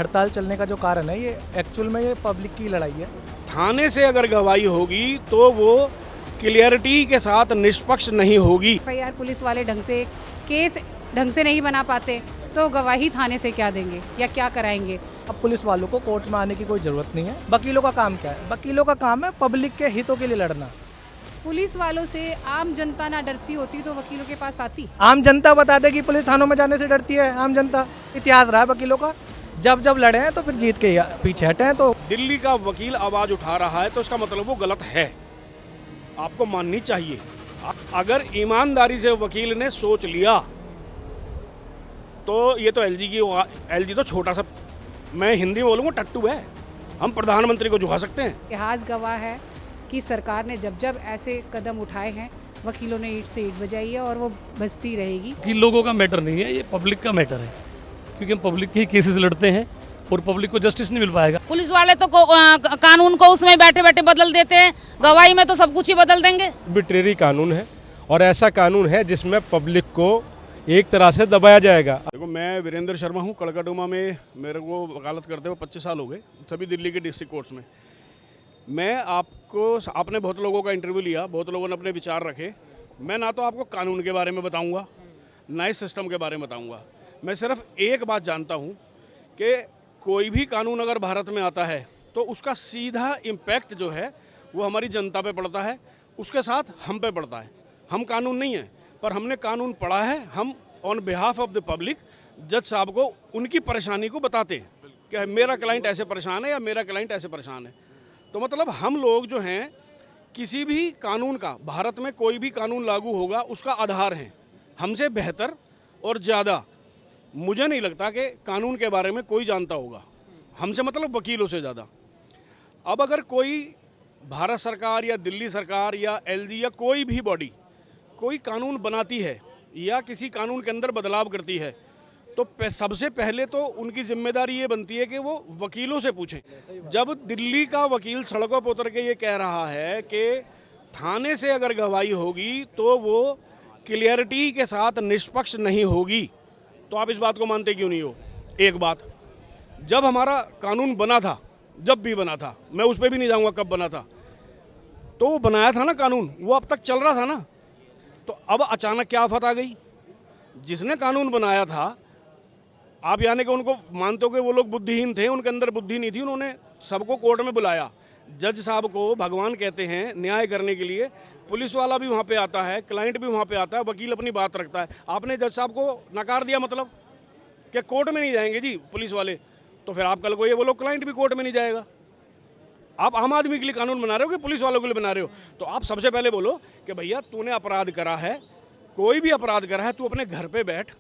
हड़ताल चलने का जो कारण है ये एक्चुअल में ये पब्लिक की लड़ाई है। थाने से अगर गवाही होगी तो वो क्लियरिटी के साथ निष्पक्ष नहीं होगी। एफआईआर पुलिस वाले केस ढंग से नहीं बना पाते तो गवाही थाने से क्या देंगे या क्या कराएंगे। अब पुलिस वालों को कोर्ट में आने की कोई ज़रूरत नहीं है। वकीलों का काम क्या है? वकीलों का काम है पब्लिक के हितों के लिए लड़ना। पुलिस वालों से आम जनता ना डरती होती तो वकीलों के पास आती। आम जनता बता दे कि पुलिस थानों में जाने से डरती है। आम जनता इतिहास रहा है वकीलों का, जब जब लड़े हैं तो फिर जीत के पीछे हटे हैं। तो दिल्ली का वकील आवाज उठा रहा है तो इसका मतलब वो गलत है, आपको माननी चाहिए। अगर ईमानदारी से वकील ने सोच लिया तो ये तो एलजी तो छोटा सा, मैं हिंदी में बोलूँगा, टट्टू है। हम प्रधानमंत्री को झुका सकते हैं। इतिहास गवाह है कि सरकार ने जब जब ऐसे कदम उठाए हैं वकीलों ने ईंट से ईंट बजाई है और वो बजती रहेगी। कि लोगों का मैटर नहीं है, ये पब्लिक का मैटर है, क्योंकि हम पब्लिक के ही केसेस लड़ते हैं और पब्लिक को जस्टिस नहीं मिल पाएगा। पुलिस वाले तो कानून को उसमें बैठे बैठे बदल देते हैं, गवाही में तो सब कुछ ही बदल देंगे। आर्बिट्रेरी कानून है और ऐसा कानून है जिसमें पब्लिक को एक तरह से दबाया जाएगा। देखो, मैं वीरेंद्र शर्मा हूँ। कड़कड़डुमा में मेरे को वकालत करते हुए 25 साल हो गए, सभी दिल्ली के डिस्ट्रिक्ट कोर्ट्स में। मैं आपने बहुत लोगों का इंटरव्यू लिया, बहुत लोगों ने अपने विचार रखे। मैं ना तो आपको कानून के बारे में बताऊंगा, ना ही सिस्टम के बारे में बताऊंगा। मैं सिर्फ एक बात जानता हूं कि कोई भी कानून अगर भारत में आता है तो उसका सीधा इम्पैक्ट जो है वो हमारी जनता पे पड़ता है, उसके साथ हम पे पड़ता है। हम कानून नहीं है, पर हमने कानून पढ़ा है। हम on behalf of the public जज साहब को उनकी परेशानी को बताते हैं कि मेरा क्लाइंट ऐसे परेशान है या मेरा क्लाइंट ऐसे परेशान है। तो मतलब हम लोग जो हैं, किसी भी कानून का, भारत में कोई भी कानून लागू होगा उसका आधार है। हमसे बेहतर और ज़्यादा मुझे नहीं लगता कि कानून के बारे में कोई जानता होगा, हमसे मतलब वकीलों से ज़्यादा। अब अगर कोई भारत सरकार या दिल्ली सरकार या एलजी या कोई भी बॉडी कोई कानून बनाती है या किसी कानून के अंदर बदलाव करती है तो सबसे पहले तो उनकी जिम्मेदारी ये बनती है कि वो वकीलों से पूछें। जब दिल्ली का वकील सड़कों पर उतर के ये कह रहा है कि थाने से अगर गवाही होगी तो वो क्लियरिटी के साथ निष्पक्ष नहीं होगी, तो आप इस बात को मानते क्यों नहीं हो? एक बात, जब हमारा कानून बना था, जब भी बना था, मैं उस पर भी नहीं जाऊंगा कब बना था, तो वो बनाया था ना कानून, वो अब तक चल रहा था ना। तो अब अचानक क्या आफत आ गई? जिसने कानून बनाया था, आप यानी कि उनको मानते हो कि वो लोग बुद्धिहीन थे, उनके अंदर बुद्धि नहीं थी, उन्होंने सबको कोर्ट में बुलाया। जज साहब को भगवान कहते हैं न्याय करने के लिए। पुलिस वाला भी वहाँ पे आता है, क्लाइंट भी वहाँ पे आता है, वकील अपनी बात रखता है। आपने जज साहब को नकार दिया, मतलब कि कोर्ट में नहीं जाएंगे जी पुलिस वाले, तो फिर आप कल को ये बोलो क्लाइंट भी कोर्ट में नहीं जाएगा। आप आम आदमी के लिए कानून बना रहे हो कि पुलिस वालों के लिए बना रहे हो? तो आप सबसे पहले बोलो कि भैया तूने अपराध करा है, कोई भी अपराध करा है, तू अपने घर पे बैठ,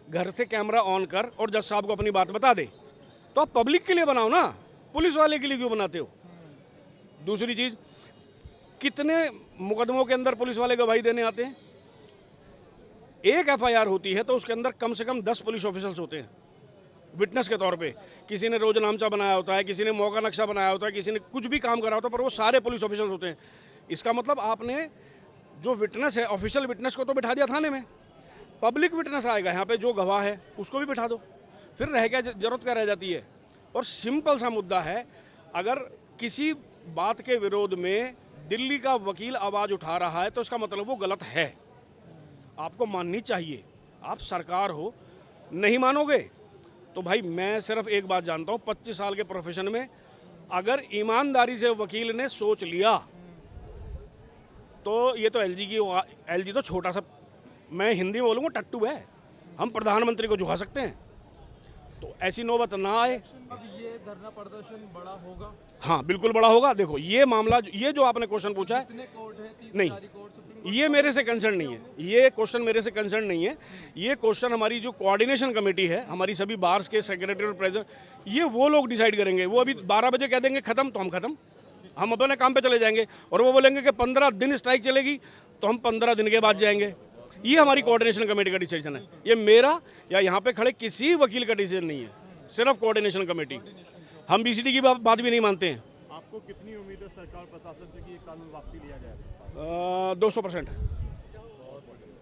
घर से कैमरा ऑन कर और जज साहब को अपनी बात बता दे। तो आप पब्लिक के लिए बनाओ ना, पुलिस वाले के लिए क्यों बनाते हो? दूसरी चीज़, कितने मुकदमों के अंदर पुलिस वाले गवाही देने आते हैं? एक एफआईआर होती है तो उसके अंदर कम से कम 10 पुलिस ऑफिसर्स होते हैं विटनेस के तौर पे। किसी ने रोजनामचा बनाया होता है, किसी ने मौका नक्शा बनाया होता है, किसी ने कुछ भी काम करा होता है, पर वो सारे पुलिस ऑफिसर्स होते हैं। इसका मतलब आपने जो विटनेस है, ऑफिशियल विटनेस को तो बिठा दिया थाने में, पब्लिक विटनेस आएगा यहाँ पे जो गवाह है उसको भी बिठा दो, फिर रह क्या जरूरत क्या रह जाती है? और सिंपल सा मुद्दा है, अगर किसी बात के विरोध में दिल्ली का वकील आवाज़ उठा रहा है तो इसका मतलब वो गलत है, आपको माननी चाहिए। आप सरकार हो, नहीं मानोगे तो भाई मैं सिर्फ एक बात जानता हूँ, 25 साल के प्रोफेशन में, अगर ईमानदारी से वकील ने सोच लिया तो ये तो एलजी तो छोटा सा, मैं हिंदी में बोलूँगा, टट्टू है। हम प्रधानमंत्री को झुका सकते हैं। तो ऐसी नौबत ना आए। अब ये धरना प्रदर्शन बड़ा होगा? हाँ, बिल्कुल बड़ा होगा। देखो, ये मामला, ये जो आपने क्वेश्चन पूछा है, कोर्ट है, नहीं, ये मेरे से कंसर्न नहीं है। ये क्वेश्चन मेरे से कंसर्न नहीं है। ये क्वेश्चन हमारी जो कोऑर्डिनेशन कमेटी है, हमारी सभी बार्स के सेक्रेटरी और प्रेसिडेंट, ये वो लोग डिसाइड करेंगे। वो अभी 12 बजे कह देंगे खत्म तो हम खत्म, हम अपने काम पे चले जाएंगे। और वो बोलेंगे कि 15 दिन स्ट्राइक चलेगी तो हम 15 दिन के बाद जाएंगे। ये हमारी कोऑर्डिनेशन कमेटी का डिसीजन है। ये मेरा या यहाँ पे खड़े किसी वकील का डिसीजन नहीं है, सिर्फ कोऑर्डिनेशन कमेटी। हम बीसीडी की बात भी नहीं मानते हैं। आपको कितनी उम्मीद है सरकार प्रशासन से कि ये कानून वापसी लिया जाए? 200%।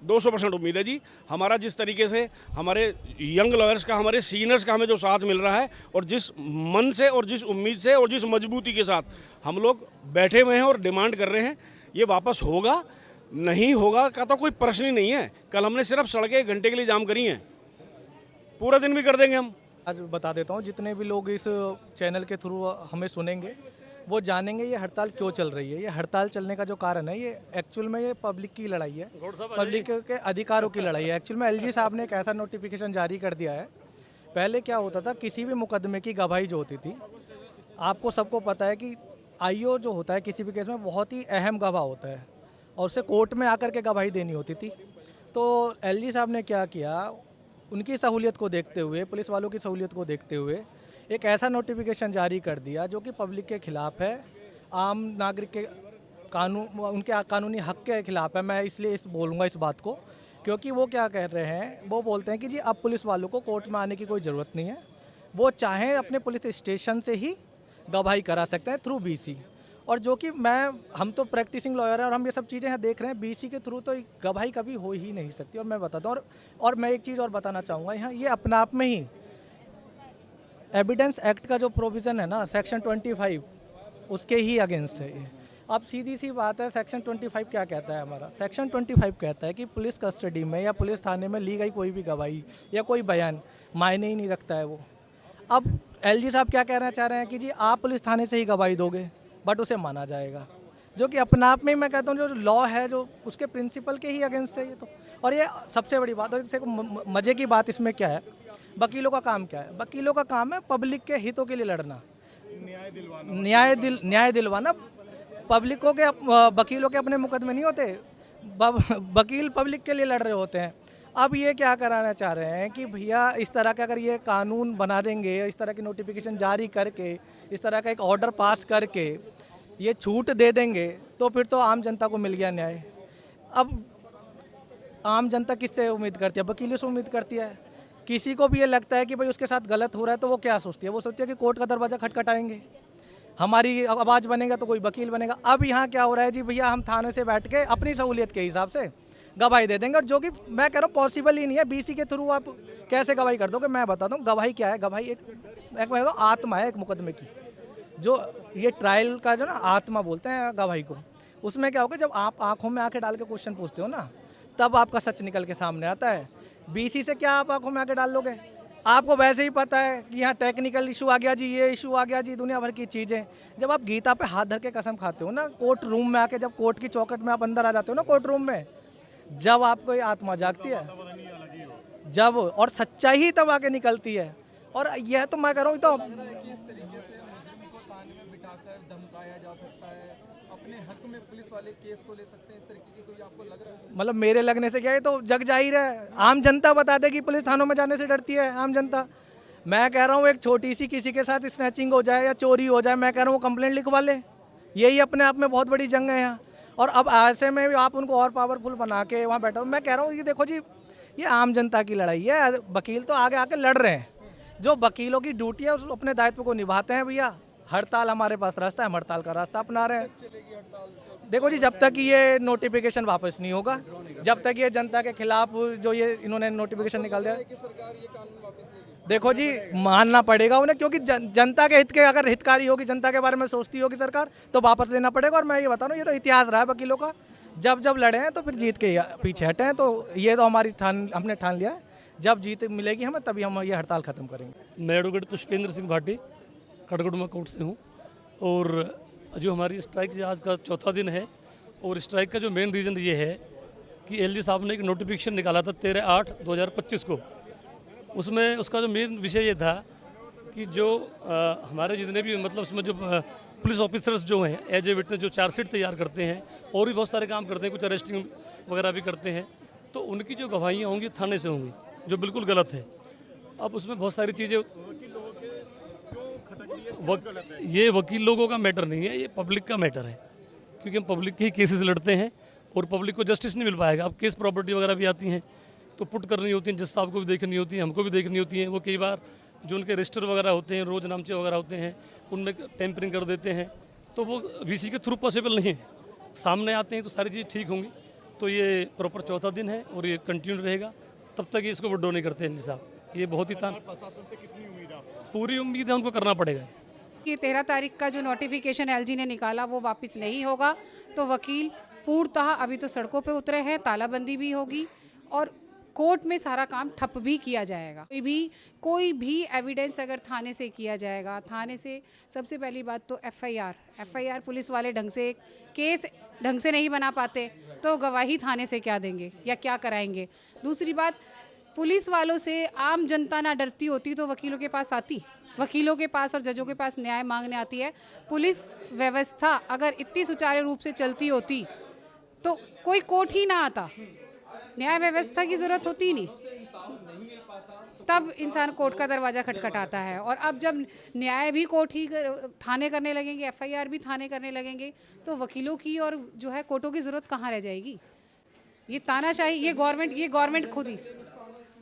200% उम्मीद है जी। हमारा जिस तरीके से हमारे यंग लॉयर्स का, हमारे सीनियर्स का हमें जो साथ मिल रहा है, और जिस मन से और जिस उम्मीद से और जिस मजबूती के साथ हम लोग बैठे हुए हैं और डिमांड कर रहे हैं, ये वापस होगा नहीं होगा का तो कोई प्रश्न ही नहीं है। कल हमने सिर्फ सड़कें 1 घंटे के लिए जाम करी हैं, पूरा दिन भी कर देंगे हम। आज बता देता हूँ, जितने भी लोग इस चैनल के थ्रू हमें सुनेंगे वो जानेंगे ये हड़ताल क्यों चल रही है। ये हड़ताल चलने का जो कारण है, ये एक्चुअल में ये पब्लिक की लड़ाई है, पब्लिक के अधिकारों की लड़ाई है। एक्चुअल में एलजी साहब ने एक ऐसा नोटिफिकेशन जारी कर दिया है। पहले क्या होता था, किसी भी मुकदमे की गवाही जो होती थी, आपको सबको पता है कि आईओ जो होता है किसी भी केस में बहुत ही अहम गवाह होता है और उसे कोर्ट में आकर के गवाही देनी होती थी। तो एलजी साहब ने क्या किया, उनकी सहूलियत को देखते हुए, पुलिस वालों की सहूलियत को देखते हुए एक ऐसा नोटिफिकेशन जारी कर दिया जो कि पब्लिक के खिलाफ है, आम नागरिक के कानून, उनके कानूनी हक के खिलाफ है। मैं इसलिए बोलूँगा इस बात को, क्योंकि वो क्या कह रहे हैं, वो बोलते हैं कि जी अब पुलिस वालों को कोर्ट में आने की कोई ज़रूरत नहीं है, वो चाहें अपने पुलिस स्टेशन से ही गवाही करा सकते हैं थ्रू बीसी। और जो कि हम तो प्रैक्टिसिंग लॉयर हैं और हम ये सब चीज़ें यहाँ देख रहे हैं, बीसी के थ्रू तो गवाही कभी हो ही नहीं सकती। और मैं बताता हूँ, और मैं एक चीज़ और बताना चाहूँगा यहाँ, ये अपने आप में ही एविडेंस एक्ट का जो प्रोविज़न है ना, सेक्शन 25, उसके ही अगेंस्ट है ये। अब सीधी सी बात है, सेक्शन 25 क्या कहता है हमारा? सेक्शन 25 कहता है कि पुलिस कस्टडी में या पुलिस थाने में ली गई कोई भी गवाही या कोई बयान मायने ही नहीं रखता है वो। अब एलजी साहब क्या कहना चाह रहे हैं कि जी आप पुलिस थाने से ही गवाही दोगे बट उसे माना जाएगा, जो कि अपने आप में मैं कहता हूँ जो लॉ है, जो उसके प्रिंसिपल के ही अगेंस्ट है ये तो। और ये सबसे बड़ी बात, और इससे मज़े की बात इसमें क्या है, वकीलों का काम क्या है? वकीलों का काम है पब्लिक के हितों के लिए लड़ना, न्याय दिलवाना। पब्लिकों के वकीलों के अपने मुकदमे नहीं होते, वकील पब्लिक के लिए लड़ रहे होते हैं। अब ये क्या कराना चाह रहे हैं कि भैया इस तरह का अगर ये कानून बना देंगे, इस तरह की नोटिफिकेशन जारी करके, इस तरह का एक ऑर्डर पास करके ये छूट दे देंगे, तो फिर तो आम जनता को मिल गया न्याय। अब आम जनता किससे उम्मीद करती है? वकीलों से उम्मीद करती है। किसी को भी ये लगता है कि भाई उसके साथ गलत हो रहा है तो वो क्या सोचती है? वो सोचती है कि कोर्ट का दरवाज़ा खटखटाएंगे, हमारी आवाज़ बनेगा तो कोई वकील बनेगा। अब यहाँ क्या हो रहा है जी, भैया हम थाने से बैठ के अपनी सहूलियत के हिसाब से गवाही दे देंगे, और जो कि मैं कह रहा हूँ पॉसिबल ही नहीं है। बीसी के थ्रू आप कैसे गवाही कर दोगे? मैं बताता हूँ गवाही क्या है। गवाही एक आत्मा है एक मुकदमे की, जो ये ट्रायल का जो ना आत्मा बोलते हैं गवाही को। उसमें क्या होगा, जब आप आंखों में आंखें डाल के क्वेश्चन पूछते हो ना, तब आपका सच निकल के सामने आता है। बीसी से क्या आप आंखों में आंखें डाल लोगे? आपको वैसे ही पता है कि यहाँ टेक्निकल इशू आ गया जी, ये इशू आ गया जी, दुनिया भर की चीज़ें। जब आप गीता पे हाथ धर के कसम खाते हो ना, कोर्ट रूम में आके, जब कोर्ट की चौखट में आप अंदर आ जाते हो ना कोर्ट रूम में, जब आपको ये आत्मा जागती है, जब, और सच्चाई ही तब आके निकलती है। और यह तो मैं कह रहा हूँ, तो किस तरीके से आदमी को ताने में बिठाकर धमकाया जा सकता है, अपने हक में पुलिस वाले केस को ले सकते हैं, इस तरीके की कोई आपको लग रहा है? मतलब मेरे लगने से क्या है, तो जग जाहिर है। आम जनता बता दे कि पुलिस थानों में जाने से डरती है आम जनता। मैं कह रहा हूँ एक छोटी सी किसी के साथ स्नैचिंग हो जाए या चोरी हो जाए, मैं कह रहा हूँ वो कंप्लेंट लिखवा ले। यही अपने आप में बहुत बड़ी जंग है यहाँ। और अब ऐसे में भी आप उनको और पावरफुल बना के वहाँ बैठो। मैं कह रहा हूँ ये देखो जी, ये आम जनता की लड़ाई है। वकील तो आगे आके लड़ रहे हैं, जो वकीलों की ड्यूटी है उस अपने दायित्व को निभाते हैं। भैया हड़ताल हमारे पास रास्ता है, हम हड़ताल का रास्ता अपना रहे हैं। देखो जी, जब तक ये नोटिफिकेशन वापस नहीं होगा, जब तक ये जनता के खिलाफ जो ये इन्होंने नोटिफिकेशन निकाल दिया, सरकार ये कानून वापस लेगी? देखो जी मानना पड़ेगा उन्हें, क्योंकि जनता के हित के अगर हितकारी होगी, जनता के बारे में सोचती होगी सरकार, तो वापस लेना पड़ेगा। और मैं ये बता रहा हूँ, ये तो इतिहास रहा है वकीलों का, जब जब लड़े हैं तो फिर जीत के पीछे हटे हैं। तो ये तो हमने ठान लिया है, जब जीत मिलेगी हमें तभी हम ये हड़ताल खत्म करेंगे। मैं एडवोकेट पुष्पेंद्र सिंह भाटी कड़गड़ुमा कोर्ट से हूँ। और जो हमारी स्ट्राइक आज का चौथा दिन है, और स्ट्राइक का जो मेन रीज़न ये है कि एलजी साहब ने एक नोटिफिकेशन निकाला था 13/8/2025 को। उसमें उसका जो मेन विषय ये था कि जो हमारे जितने भी मतलब उसमें जो पुलिस ऑफिसर्स जो हैं एज ए विटनेस, जो चार्जशीट तैयार करते हैं और भी बहुत सारे काम करते हैं, कुछ अरेस्टिंग वगैरह भी करते हैं, तो उनकी जो गवाहियाँ होंगी थाने से होंगी, जो बिल्कुल गलत है। अब उसमें बहुत सारी चीज़ें, ये वकील लोगों का मैटर नहीं है, ये पब्लिक का मैटर है, क्योंकि हम पब्लिक के ही केसेस लड़ते हैं और पब्लिक को जस्टिस नहीं मिल पाएगा। अब केस प्रॉपर्टी वगैरह भी आती हैं तो पुट करनी होती हैं, जज साहब को भी देखनी होती है, हमको भी देखनी होती है। वो कई बार जो उनके रजिस्टर वगैरह होते हैं, रोज नामचे वगैरह होते हैं, उनमें टेम्परिंग कर देते हैं, तो वो वीसी के थ्रू पॉसिबल नहीं है। सामने आते हैं तो सारी चीज़ ठीक होंगी, तो ये प्रॉपर चौथा दिन है और ये कंटिन्यू रहेगा तब तक इसको विड्रॉ नहीं करते एलजी साहब। ये बहुत ही प्रशासन से कितनी उम्मीद है आपको? पूरी उम्मीद है, उनको करना पड़ेगा। कि 13 तारीख का जो नोटिफिकेशन एलजी ने निकाला वो वापस नहीं होगा तो वकील पूर्णतः अभी तो सड़कों पे उतरे हैं, तालाबंदी भी होगी और कोर्ट में सारा काम ठप भी किया जाएगा। कोई भी एविडेंस अगर थाने से किया जाएगा, थाने से सबसे पहली बात तो एफआईआर पुलिस वाले ढंग से केस ढंग से नहीं बना पाते तो गवाही थाने से क्या देंगे या क्या कराएंगे। दूसरी बात, पुलिस वालों से आम जनता ना डरती होती तो वकीलों के पास आती, वकीलों के पास और जजों के पास न्याय मांगने आती है। पुलिस व्यवस्था अगर इतनी सुचारू रूप से चलती होती तो कोई कोर्ट ही ना आता, न्याय व्यवस्था की जरूरत होती ही नहीं, तब इंसान कोर्ट का दरवाज़ा खटखटाता है। और अब जब न्याय भी कोर्ट ही थाने करने लगेंगे, एफआईआर भी थाने करने लगेंगे तो वकीलों की और जो है कोर्टों की ज़रूरत कहाँ रह जाएगी। ये तानाशाही, ये गवर्नमेंट खुद ही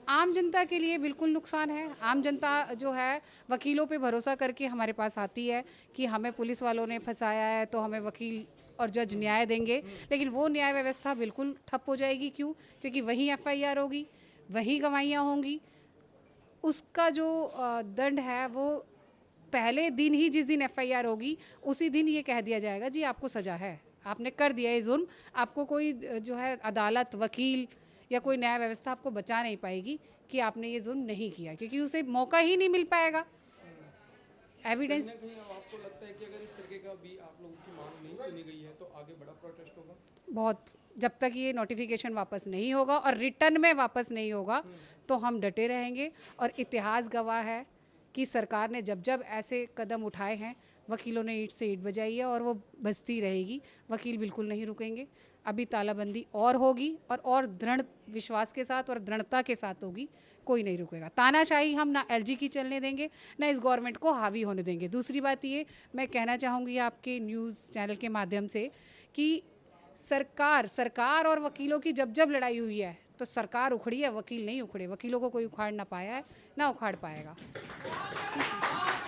आम जनता के लिए बिल्कुल नुकसान है। आम जनता जो है वकीलों पे भरोसा करके हमारे पास आती है कि हमें पुलिस वालों ने फंसाया है तो हमें वकील और जज न्याय देंगे, लेकिन वो न्याय व्यवस्था बिल्कुल ठप हो जाएगी। क्यों? क्योंकि वही एफआईआर होगी, वही गवाहियाँ होंगी, उसका जो दंड है वो पहले दिन ही, जिस दिन एफआईआर होगी उसी दिन ये कह दिया जाएगा जी आपको सज़ा है, आपने कर दिया ये जुर्म। आपको कोई जो है अदालत, वकील या कोई न्याय व्यवस्था आपको बचा नहीं पाएगी कि आपने ये जुर्म नहीं किया, क्योंकि उसे मौका ही नहीं मिल पाएगा। एविडेंस आपको लगता है कि अगर इस तरीके का भी आप लोगों की मांग नहीं सुनी गई है तो आगे बड़ा प्रोटेस्ट होगा? बहुत, जब तक ये नोटिफिकेशन वापस नहीं होगा और रिटर्न में वापस नहीं होगा तो हम डटे रहेंगे। और इतिहास गवाह है कि सरकार ने जब जब ऐसे कदम उठाए हैं वकीलों ने ईंट से ईंट बजाई है और वो बजती रहेगी। वकील बिल्कुल नहीं रुकेंगे। अभी तालाबंदी और होगी और दृढ़ विश्वास के साथ और दृढ़ता के साथ होगी, कोई नहीं रुकेगा। तानाशाही हम ना एलजी की चलने देंगे, ना इस गवर्नमेंट को हावी होने देंगे। दूसरी बात ये मैं कहना चाहूँगी आपके न्यूज़ चैनल के माध्यम से कि सरकार और वकीलों की जब जब लड़ाई हुई है तो सरकार उखड़ी है, वकील नहीं उखड़े। वकीलों को कोई उखाड़ ना पाया है, ना उखाड़ पाएगा।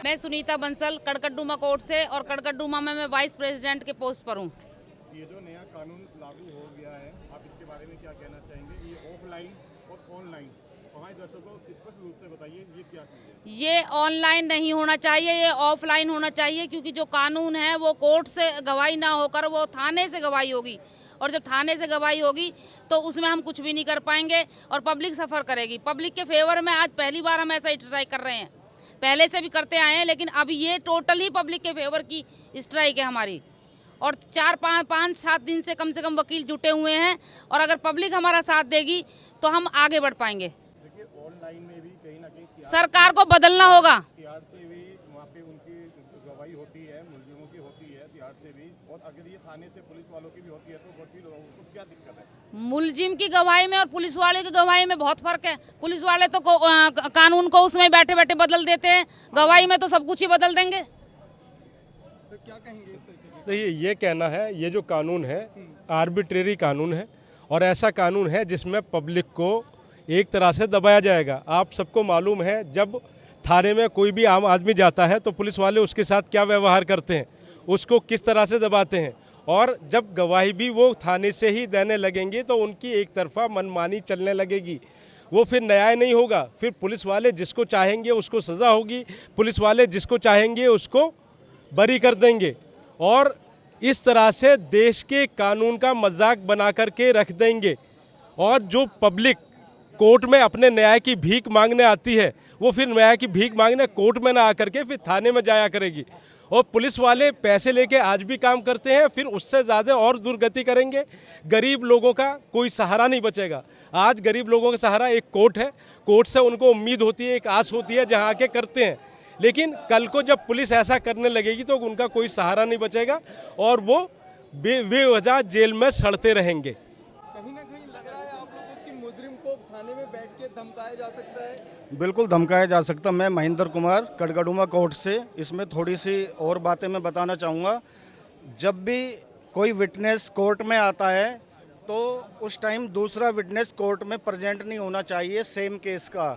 मैं सुनीता बंसल कड़कड़डूमा कोर्ट से, और कड़कड़डूमा में मैं वाइस प्रेसिडेंट के पोस्ट पर हूँ। ये जो नया कानून लागू हो गया है, आप इसके बारे में क्या कहना चाहेंगे? ये ऑफलाइन और ऑनलाइन, हमारे दर्शकों को स्पष्ट रूप से बताइए ये क्या चीज़ है? ये ऑनलाइन नहीं होना चाहिए, ये ऑफलाइन होना चाहिए, क्योंकि जो कानून है वो कोर्ट से गवाही ना होकर वो थाने से गवाही होगी, और जब थाने से गवाही होगी तो उसमें हम कुछ भी नहीं कर पाएंगे और पब्लिक सफ़र करेगी। पब्लिक के फेवर में आज पहली बार हम ऐसा स्ट्राइक कर रहे हैं, पहले से भी करते आए हैं, लेकिन अब ये टोटली पब्लिक के फेवर की स्ट्राइक है हमारी। और 4-5-7 दिन से कम वकील जुटे हुए हैं, और अगर पब्लिक हमारा साथ देगी तो हम आगे बढ़ पाएंगे। देखिए ऑनलाइन में भी कहीं ना कहीं सरकार को बदलना होगा। तिहाड़ से भी वहाँ पे उनकी गवाही होती है, मुलजिमों की होती है तिहाड़ से भी, और अगर ये थाने से पुलिस वालों की भी होती है तो वकील को क्या दिक्कत है? मुलजिम की गवाही में और पुलिस वाले की गवाही में बहुत फर्क है। पुलिस वाले तो कानून को उसमें बैठे बैठे बदल देते हैं, गवाही में तो सब कुछ ही बदल देंगे। सर क्या कहेंगे इस तरीके की? तो ये कहना है, ये जो कानून है आर्बिट्रेरी कानून है और ऐसा कानून है जिसमें पब्लिक को एक तरह से दबाया जाएगा। आप सबको मालूम है जब थाने में कोई भी आम आदमी जाता है तो पुलिस वाले उसके साथ क्या व्यवहार करते हैं, उसको किस तरह से दबाते हैं, और जब गवाही भी वो थाने से ही देने लगेंगे तो उनकी एक तरफा मनमानी चलने लगेगी। वो फिर न्याय नहीं होगा। फिर पुलिस वाले जिसको चाहेंगे उसको सज़ा होगी, पुलिस वाले जिसको चाहेंगे उसको बरी कर देंगे, और इस तरह से देश के कानून का मजाक बना करके रख देंगे। और जो पब्लिक कोर्ट में अपने न्याय की भीख मांगने आती है वो फिर न्याय की भीख मांगने कोर्ट में ना आकर के फिर थाने में जाया करेगी। और पुलिस वाले पैसे लेके आज भी काम करते हैं, फिर उससे ज़्यादा और दुर्गति करेंगे। गरीब लोगों का कोई सहारा नहीं बचेगा। आज गरीब लोगों का सहारा एक कोर्ट है, कोर्ट से उनको उम्मीद होती है, एक आस होती है जहाँ आके करते हैं। लेकिन कल को जब पुलिस ऐसा करने लगेगी तो उनका कोई सहारा नहीं बचेगा और वो बेवजह जेल में सड़ते रहेंगे। कहीं ना कहीं लग रहा है आप लोगों की मुजरिम को थाने में बैठ के धमकाया जा सकता है? बिल्कुल धमकाया जा सकता। मैं महेंद्र कुमार कड़कड़डूमा कोर्ट से, इसमें थोड़ी सी और बातें मैं बताना चाहूँगा। जब भी कोई विटनेस कोर्ट में आता है तो उस टाइम दूसरा विटनेस कोर्ट में प्रेजेंट नहीं होना चाहिए सेम केस का।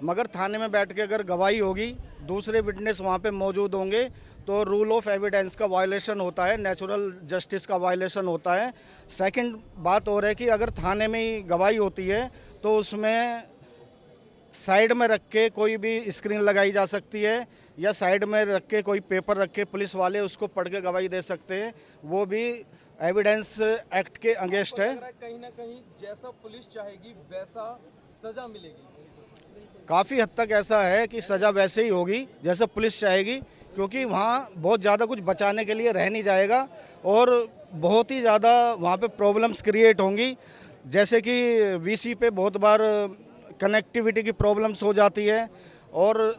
मगर थाने में बैठ के अगर गवाही होगी, दूसरे विटनेस वहाँ पे मौजूद होंगे, तो रूल ऑफ एविडेंस का वायलेशन होता है, नेचुरल जस्टिस का वायलेशन होता है। सेकंड बात और है कि अगर थाने में ही गवाही होती है तो उसमें साइड में रख के कोई भी स्क्रीन लगाई जा सकती है, या साइड में रख के कोई पेपर रख के पुलिस वाले उसको पढ़ के गवाही दे सकते हैं, वो भी एविडेंस एक्ट के अगेंस्ट है। कहीं ना कहीं जैसा पुलिस चाहेगी वैसा सजा मिलेगी। काफ़ी हद तक ऐसा है कि सज़ा वैसे ही होगी जैसे पुलिस चाहेगी, क्योंकि वहाँ बहुत ज़्यादा कुछ बचाने के लिए रह नहीं जाएगा और बहुत ही ज़्यादा वहाँ पे प्रॉब्लम्स क्रिएट होंगी। जैसे कि वीसी पे बहुत बार कनेक्टिविटी की प्रॉब्लम्स हो जाती है, और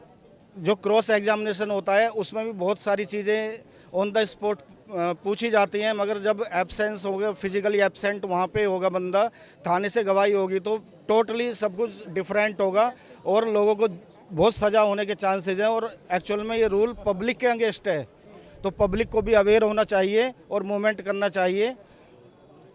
जो क्रॉस एग्जामिनेशन होता है उसमें भी बहुत सारी चीज़ें ऑन द स्पॉट पूछी जाती हैं, मगर जब एब्सेंस होगा, फिजिकली एब्सेंट वहाँ पे होगा बंदा, थाने से गवाही होगी, तो टोटली सब कुछ डिफरेंट होगा और लोगों को बहुत सज़ा होने के चांसेस हैं। और एक्चुअल में ये रूल पब्लिक के अगेंस्ट है, तो पब्लिक को भी अवेयर होना चाहिए और मूवमेंट करना चाहिए।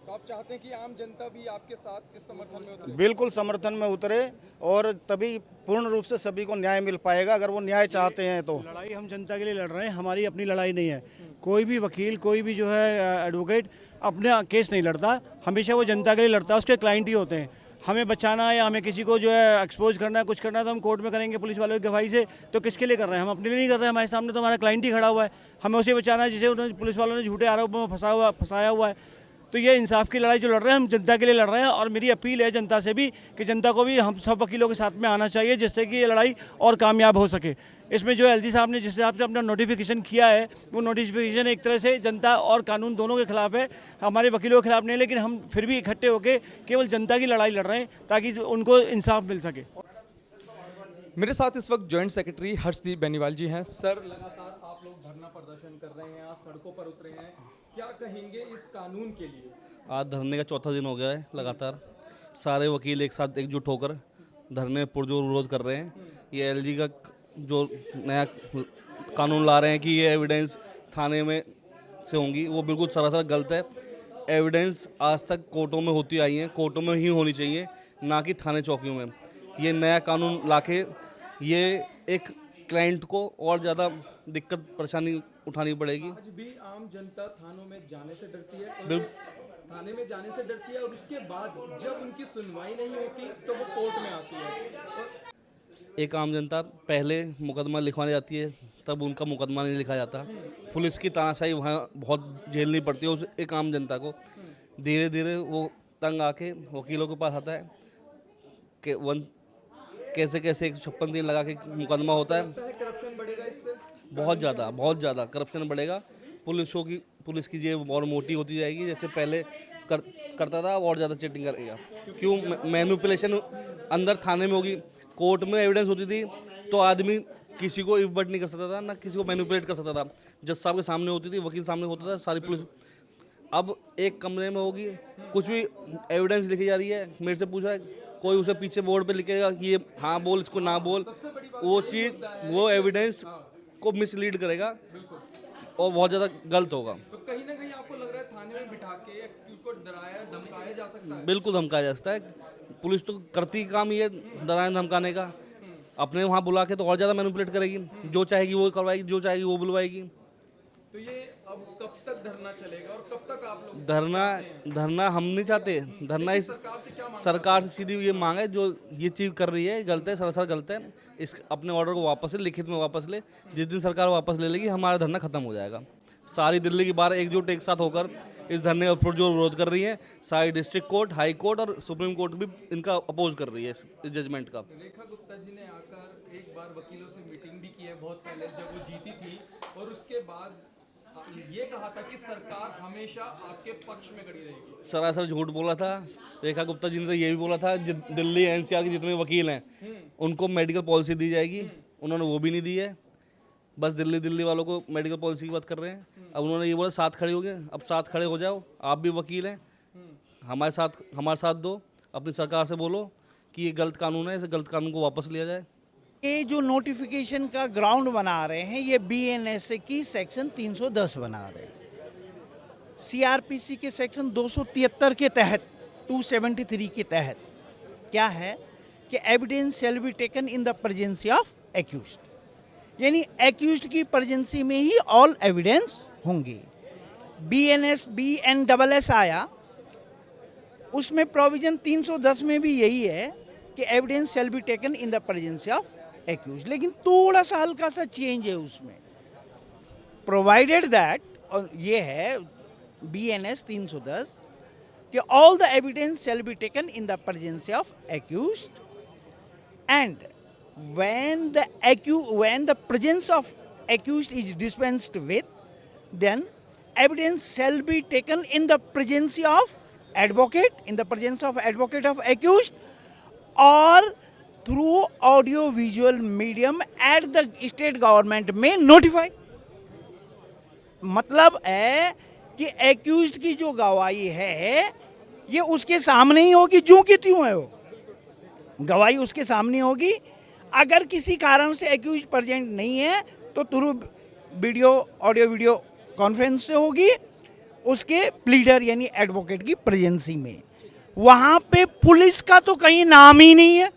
तो आप चाहते हैं कि आम जनता भी आपके साथ इस समर्थन में उतरे? बिल्कुल समर्थन में उतरे, और तभी पूर्ण रूप से सभी को न्याय मिल पाएगा, अगर वो न्याय चाहते हैं तो। लड़ाई हम जनता के लिए लड़ रहे हैं, हमारी अपनी लड़ाई नहीं है। कोई भी वकील, कोई भी जो है एडवोकेट अपने केस नहीं लड़ता, हमेशा वो जनता के लिए लड़ता है, उसके क्लाइंट ही होते हैं। हमें बचाना या हमें किसी को जो है एक्सपोज करना है, कुछ करना है, तो हम कोर्ट में करेंगे पुलिस वालों की गवाही से। तो किसके लिए कर रहे हैं? हम अपने लिए नहीं कर रहे हैं, हमारे सामने तो हमारा क्लाइंट ही खड़ा हुआ है, हमें उसे बचाना है जिसे उन्होंने पुलिस वालों ने झूठे आरोपों में फंसाया हुआ है। तो ये इंसाफ की लड़ाई जो लड़ रहे हैं, हम जनता के लिए लड़ रहे हैं, और मेरी अपील है जनता से भी कि जनता को भी हम सब वकीलों के साथ में आना चाहिए, जिससे कि ये लड़ाई और कामयाब हो सके। इसमें जो एलजी साहब ने जिस हिसाब से अपना नोटिफिकेशन किया है, वो नोटिफिकेशन एक तरह से जनता और कानून दोनों के खिलाफ है, हमारे वकीलों के खिलाफ नहीं, लेकिन हम फिर भी इकट्ठे होकर केवल जनता की लड़ाई लड़ रहे हैं ताकि उनको इंसाफ मिल सके। मेरे साथ इस वक्त जॉइंट सेक्रेटरी हर्षदीप बेनीवाल जी हैं। सर, लगातार आप लोग धरना प्रदर्शन कर रहे हैं, आज सड़कों पर उतरे हैं, क्या कहेंगे इस कानून के लिए? आज धरने का चौथा दिन हो गया है लगातार। सारे वकील एक साथ एकजुट होकर धरने पुरजोर विरोध कर रहे हैं। ये एलजी का जो नया कानून ला रहे हैं कि ये एविडेंस थाने में से होंगी, वो बिल्कुल सरासर गलत है। एविडेंस आज तक कोर्टों में होती आई हैं, कोर्टों में ही होनी चाहिए, ना कि थाने चौकियों में। ये नया कानून लाके ये एक क्लाइंट को और ज़्यादा दिक्कत परेशानी उठानी पड़ेगी। आज भी आम जनता थानों में जाने से डरती है, थाने में जाने से डरती है, और उसके बाद जब उनकी सुनवाई नहीं होती तो वो कोर्ट में आती है। एक आम जनता पहले मुकदमा लिखवाने जाती है, तब उनका मुकदमा नहीं लिखा जाता। पुलिस की तानाशाही वहाँ बहुत झेलनी पड़ती है उस एक आम जनता को। धीरे धीरे वो तंग आके वकीलों के पास आता है कि कैसे 156 दिन लगा के मुकदमा होता है। करप्शन बढ़ेगा इससे? बहुत ज़्यादा करप्शन बढ़ेगा। पुलिस की जेब और मोटी होती जाएगी, जैसे पहले करता था और ज़्यादा चीटिंग करेगा। क्यों? मैनिपुलेशन अंदर थाने में होगी। कोर्ट में एविडेंस होती थी तो आदमी किसी को इफबट नहीं कर सकता था, ना किसी को मैनिपुलेट कर सकता था। जज साहब के सामने होती थी, वकील सामने होता था, सारी पुलिस। अब एक कमरे में होगी, कुछ भी एविडेंस लिखी जा रही है, मेरे से पूछा है, कोई उसे पीछे बोर्ड पे लिखेगा कि ये हाँ बोल, इसको ना बोल। वो चीज़, वो एविडेंस को मिसलीड करेगा और बहुत ज़्यादा गलत होगा। तो कहीं ना कहीं आपको लग रहा है थाने में बिठा के एक्यूज को डराया धमकाया जा सकता है? बिल्कुल धमकाया जा सकता है। पुलिस तो करती काम ये डराने धमकाने का। अपने वहाँ बुला के तो और ज़्यादा मैनिपुलेट करेगी, जो चाहेगी वो करवाएगी, जो चाहेगी वो बुलवाएगी। तो ये अब कब तक धरना चलेगा और कब तक आप लोग धरना हम नहीं चाहते। धरना इस सरकार से सीधी ये मांग है, जो ये चीज़ कर रही है गलत है, सरासर गलत है। इस अपने ऑर्डर को वापस ले, लिखित में वापस ले। जिस दिन सरकार वापस ले लेगी हमारा धरना खत्म हो जाएगा। सारी दिल्ली की बार एकजुट एक साथ होकर इस धरने का पुरजोर विरोध कर रही है। सारी डिस्ट्रिक्ट कोर्ट, हाई कोर्ट और सुप्रीम कोर्ट भी इनका अपोज कर रही है इस जजमेंट का। रेखा गुप्ता जी ने आकर एक बार वकीलों से मीटिंग भी की है बहुत पहले जब वो जीती थी, और उसके बाद ये कहा था कि सरकार हमेशा आपके पक्ष में खड़ी रहेगी। सरासर झूठ बोला था। रेखा गुप्ता जी ने तो ये भी बोला था दिल्ली एनसीआर के जितने वकील हैं उनको मेडिकल पॉलिसी दी जाएगी, उन्होंने वो भी नहीं दी है। बस दिल्ली वालों को मेडिकल पॉलिसी की बात कर रहे हैं। अब उन्होंने ये बोला साथ खड़े हो गए, अब साथ खड़े हो जाओ, आप भी वकील हैं, हमारे साथ दो, अपनी सरकार से बोलो कि ये गलत कानून है, इस गलत कानून को वापस लिया जाए। ये जो नोटिफिकेशन का ग्राउंड बना रहे हैं, ये बीएनएस की सेक्शन 310 बना रहे हैं, सीआरपीसी के सेक्शन 273 के तहत, 273 के तहत क्या है कि evidence shall be taken in the presence of accused, यानी एक्यूज्ड की प्रेजेंसी में ही ऑल एविडेंस होंगे। BNS आया, उसमें प्रोविजन 310 में भी यही है कि evidence shall be taken in the presence of accused, लेकिन थोड़ा सा हल्का सा चेंज है उसमें, प्रोवाइडेड दैट, और ये है BNS 310 कि all the evidence shall be taken in the presence of accused and when the presence of accused is dispensed with, then evidence shall be taken in the presence of advocate, of accused, or through audio visual medium at the state government may notify। मतलब है कि accused की जो गवाही है ये उसके सामने ही होगी, जो कि त्यों है वो गवाही उसके सामने होगी। अगर किसी कारण से एक्यूज प्रेजेंट नहीं है तो थ्रू ऑडियो वीडियो कॉन्फ्रेंस से होगी, उसके प्लीडर यानी एडवोकेट की प्रेजेंसी में। वहां पे पुलिस का तो कहीं नाम ही नहीं है।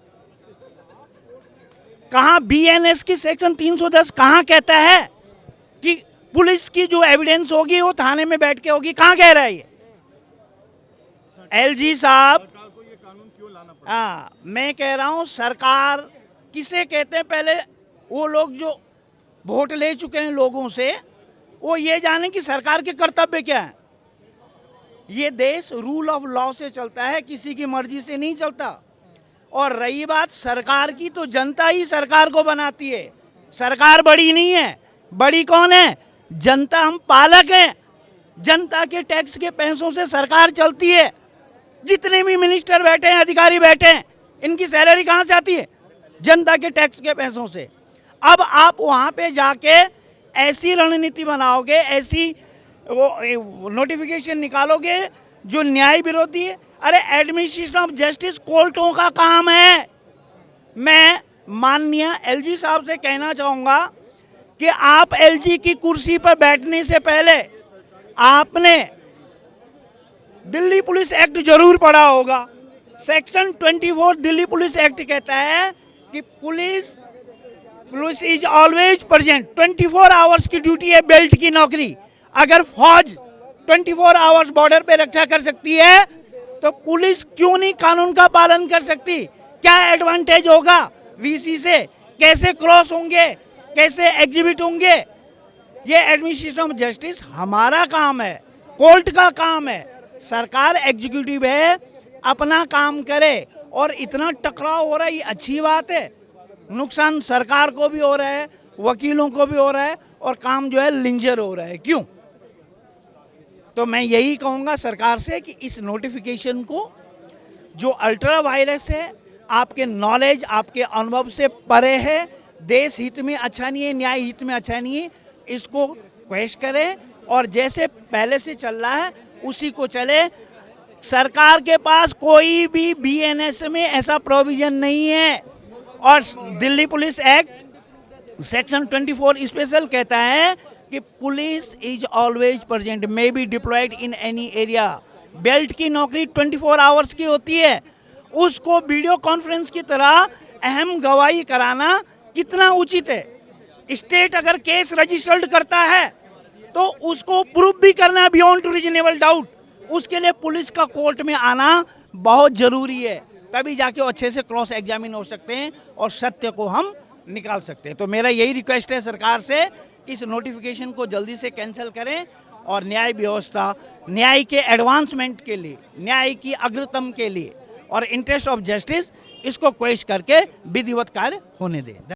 कहां BNS की सेक्शन 310 कहां कहता है कि पुलिस की जो एविडेंस होगी वो थाने में बैठ के होगी? कहां कह रहा है ये? LG साहब, हाँ, मैं कह रहा हूं सरकार किसे कहते हैं? पहले वो लोग जो वोट ले चुके हैं लोगों से, वो ये जाने कि सरकार के कर्तव्य क्या है। ये देश रूल ऑफ लॉ से चलता है, किसी की मर्जी से नहीं चलता। और रही बात सरकार की, तो जनता ही सरकार को बनाती है। सरकार बड़ी नहीं है, बड़ी कौन है? जनता। हम पालक हैं, जनता के टैक्स के पैसों से सरकार चलती है। जितने भी मिनिस्टर बैठे हैं, अधिकारी बैठे हैं, इनकी सैलरी कहाँ से आती है? जनता के टैक्स के पैसों से। अब आप वहाँ पे जाके ऐसी रणनीति बनाओगे, ऐसी वो नोटिफिकेशन निकालोगे जो न्याय विरोधी है। अरे एडमिनिस्ट्रेशन ऑफ जस्टिस कोर्टों का काम है। मैं माननीय LG साहब से कहना चाहूँगा कि आप LG की कुर्सी पर बैठने से पहले आपने दिल्ली पुलिस एक्ट जरूर पढ़ा होगा। सेक्शन 24 दिल्ली पुलिस एक्ट कहता है कि police is always present. 24 hours की ड्यूटी है, बेल्ट की नौकरी। अगर फौज 24 आवर्स बॉर्डर पे रक्षा कर सकती है तो पुलिस क्यों नहीं कानून का पालन कर सकती? क्या एडवांटेज होगा VC से? कैसे क्रॉस होंगे, कैसे एग्जिबिट होंगे? ये एडमिनिस्ट्रेशन ऑफ जस्टिस हमारा काम है, कोर्ट का काम है। सरकार एग्जीक्यूटिव है, अपना काम करे। और इतना टकराव हो रहा है, ये अच्छी बात है। नुकसान सरकार को भी हो रहा है, वकीलों को भी हो रहा है, और काम जो है लिंजर हो रहा है। क्यों? तो मैं यही कहूँगा सरकार से कि इस नोटिफिकेशन को, जो अल्ट्रा वायरस है, आपके नॉलेज, आपके अनुभव से परे है, देश हित में अच्छा नहीं है, न्याय हित में अच्छा नहीं है, इसको क्वेश्चन करें और जैसे पहले से चल रहा है उसी को चले। सरकार के पास कोई भी BNS में ऐसा प्रोविजन नहीं है। और Delhi police act section 24 special कहता है कि police is always present, may be diploid in any area. Belt की नौकरी 24 आवर्स की होती है। उसको वीडियो कॉन्फ्रेंस की तरह अहम गवाही कराना कितना उचित है? स्टेट अगर केस रजिस्टर्ड करता है तो उसको प्रूफ भी करना बियॉन्ड रीजनेबल डाउट। उसके लिए पुलिस का कोर्ट में आना बहुत ज़रूरी है, तभी जाके वो अच्छे से क्रॉस एग्जामिन हो सकते हैं और सत्य को हम निकाल सकते हैं। तो मेरा यही रिक्वेस्ट है सरकार से कि इस नोटिफिकेशन को जल्दी से कैंसिल करें और न्याय व्यवस्था, न्याय के एडवांसमेंट के लिए, न्याय की अग्रतम के लिए और इंटरेस्ट ऑफ जस्टिस, इसको क्वेश्चन करके विधिवत कार्य होने दें।